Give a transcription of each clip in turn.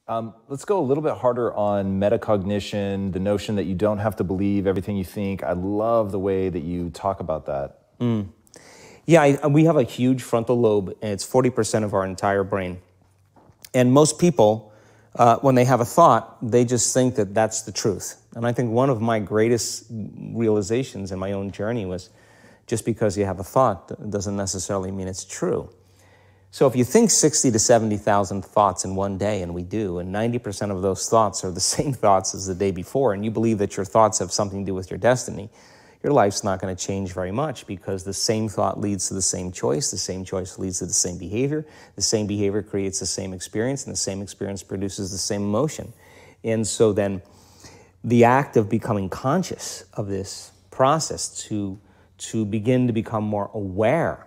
Let's go a little bit harder on metacognition, the notion that you don't have to believe everything you think. I love the way that you talk about that. Yeah, we have a huge frontal lobe, and it's 40% of our entire brain. And most people, when they have a thought, they just think that that's the truth. And I think one of my greatest realizations in my own journey was just because you have a thought doesn't necessarily mean it's true. So if you think 60 to 70,000 thoughts in one day, and we do, and 90% of those thoughts are the same thoughts as the day before, and you believe that your thoughts have something to do with your destiny, your life's not going to change very much, because the same thought leads to the same choice leads to the same behavior creates the same experience, and the same experience produces the same emotion. And so then the act of becoming conscious of this process to begin to become more aware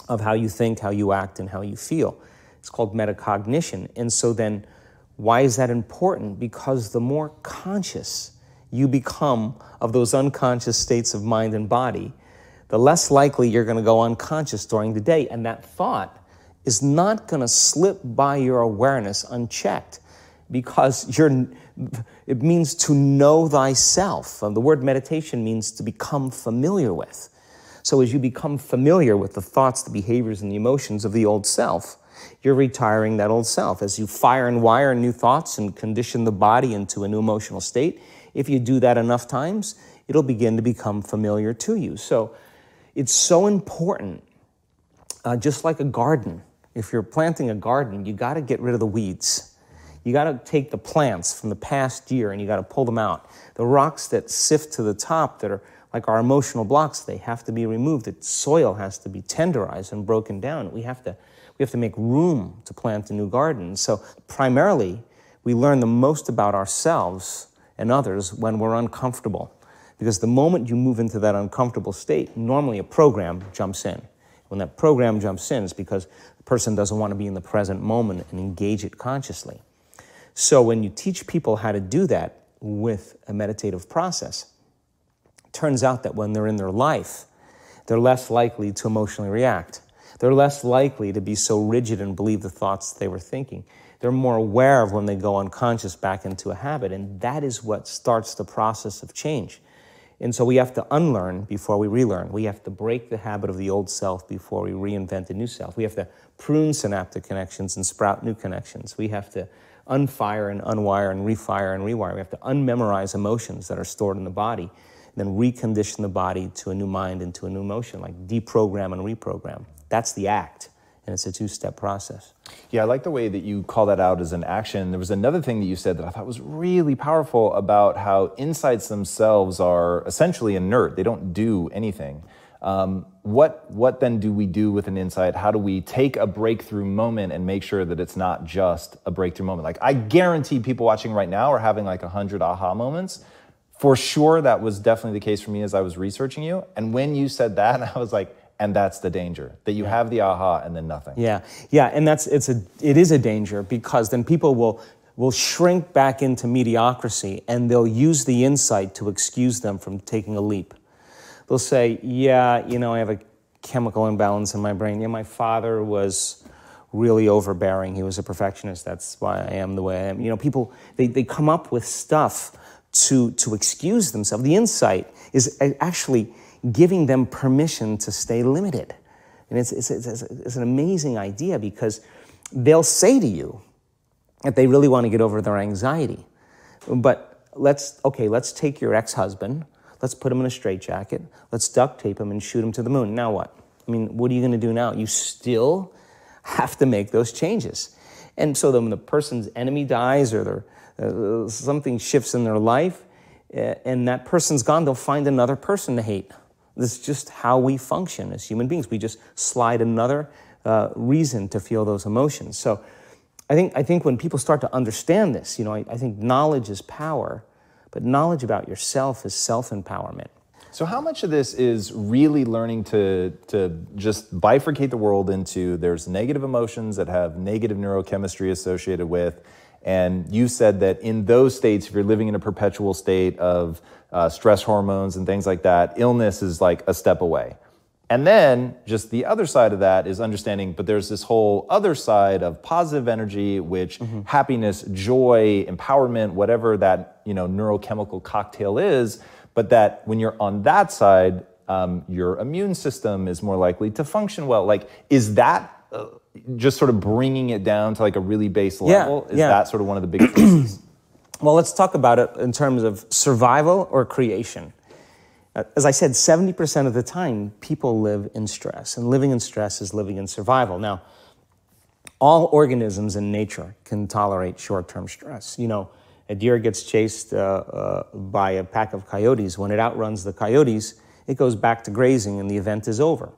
of how you think, how you act, and how you feel. It's called metacognition. And so then, why is that important? Because the more conscious you become of those unconscious states of mind and body, the less likely you're going to go unconscious during the day. And that thought is not going to slip by your awareness unchecked, because it means to know thyself. The word meditation means to become familiar with. So as you become familiar with the thoughts, the behaviors, and the emotions of the old self, you're retiring that old self. As you fire and wire new thoughts and condition the body into a new emotional state, if you do that enough times, it'll begin to become familiar to you. So it's so important, just like a garden. If you're planting a garden, you got to get rid of the weeds. You got to take the plants from the past year and you got to pull them out. The rocks that sift to the top that are like our emotional blocks, they have to be removed. The soil has to be tenderized and broken down. We have to make room to plant a new garden. So primarily, we learn the most about ourselves and others when we're uncomfortable. Because the moment you move into that uncomfortable state, normally a program jumps in. When that program jumps in, it's because the person doesn't want to be in the present moment and engage it consciously. So when you teach people how to do that with a meditative process, it turns out that when they're in their life, they're less likely to emotionally react. They're less likely to be so rigid and believe the thoughts they were thinking. They're more aware of when they go unconscious back into a habit, and that is what starts the process of change. And so we have to unlearn before we relearn. We have to break the habit of the old self before we reinvent a new self. We have to prune synaptic connections and sprout new connections. We have to unfire and unwire and refire and rewire. We have to unmemorize emotions that are stored in the body, and then recondition the body to a new mind and to a new emotion, like deprogram and reprogram. That's the act, and it's a two-step process. Yeah, I like the way that you call that out as an action. There was another thing that you said that I thought was really powerful about how insights themselves are essentially inert. They don't do anything. What then do we do with an insight? How do we take a breakthrough moment and make sure that it's not just a breakthrough moment? Like, I guarantee people watching right now are having like 100 aha moments. For sure, that was definitely the case for me as I was researching you. And when you said that, I was like, and that's the danger, that you have the aha and then nothing. Yeah, and it is a danger, because then people will shrink back into mediocrity, and they'll use the insight to excuse them from taking a leap. They'll say, yeah, I have a chemical imbalance in my brain. Yeah, my father was really overbearing. He was a perfectionist. That's why I am the way I am. People, they come up with stuff to excuse themselves. The insight is actually giving them permission to stay limited. And it's an amazing idea, because they'll say to you that they really want to get over their anxiety. But let's take your ex-husband, let's put him in a straitjacket, let's duct tape him and shoot him to the moon. Now what? What are you going to do now? You still have to make those changes. And so then when the person's enemy dies, or something shifts in their life, and that person's gone, they'll find another person to hate. This is just how we function as human beings. We just slide another reason to feel those emotions. So I think when people start to understand this, I think knowledge is power, but knowledge about yourself is self-empowerment. So how much of this is really learning to just bifurcate the world into there's negative emotions that have negative neurochemistry associated with, and you said that in those states, if you're living in a perpetual state of stress hormones and things like that, illness is like a step away. And then just the other side of that is understanding, but there's this whole other side of positive energy, which happiness, joy, empowerment, whatever that neurochemical cocktail is, but that when you're on that side, your immune system is more likely to function well. Like, is that just sort of bringing it down to like a really base level? Is that sort of one of the big pieces? Well, let's talk about it in terms of survival or creation. As I said, 70% of the time, people live in stress, and living in stress is living in survival. Now, all organisms in nature can tolerate short-term stress. A deer gets chased by a pack of coyotes. When it outruns the coyotes, it goes back to grazing and the event is over.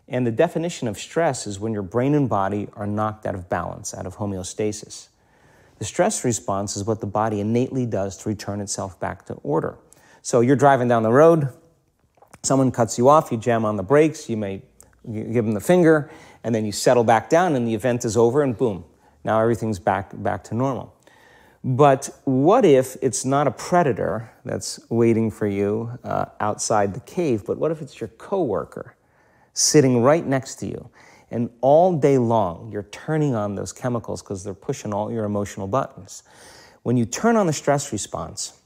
And the definition of stress is when your brain and body are knocked out of balance, out of homeostasis. The stress response is what the body innately does to return itself back to order. So you're driving down the road, someone cuts you off, you jam on the brakes, you give them the finger, and then you settle back down and the event is over and boom, now everything's back to normal. But what if it's not a predator that's waiting for you outside the cave, but what if it's your coworker sitting right next to you? And all day long, you're turning on those chemicals because they're pushing all your emotional buttons. When you turn on the stress response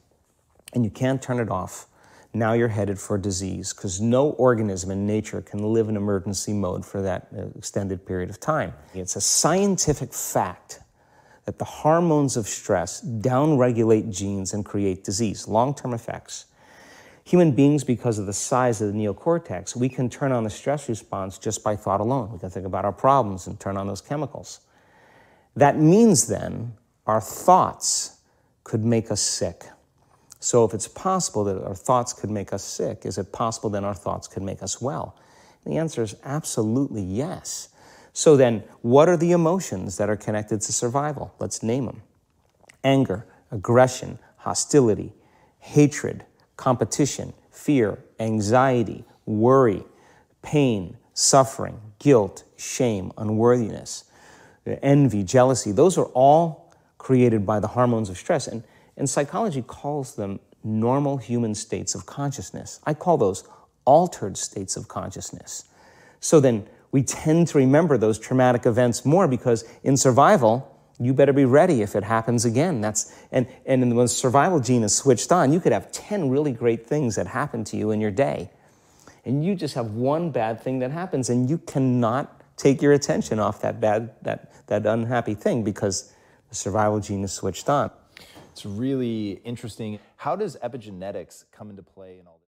and you can't turn it off, now you're headed for disease because no organism in nature can live in emergency mode for that extended period of time. It's a scientific fact that the hormones of stress downregulate genes and create disease, long-term effects. Human beings, because of the size of the neocortex, we can turn on the stress response just by thought alone. We can think about our problems and turn on those chemicals. That means then our thoughts could make us sick. So if it's possible that our thoughts could make us sick, is it possible then our thoughts could make us well? The answer is absolutely yes. So then, what are the emotions that are connected to survival? Let's name them. Anger, aggression, hostility, hatred, competition, fear, anxiety, worry, pain, suffering, guilt, shame, unworthiness, envy, jealousy. Those are all created by the hormones of stress. And psychology calls them normal human states of consciousness. I call those altered states of consciousness. So then we tend to remember those traumatic events more because in survival, you better be ready if it happens again. And when the survival gene is switched on, you could have 10 really great things that happen to you in your day. And you just have one bad thing that happens and you cannot take your attention off that unhappy thing because the survival gene is switched on. It's really interesting. How does epigenetics come into play in all this?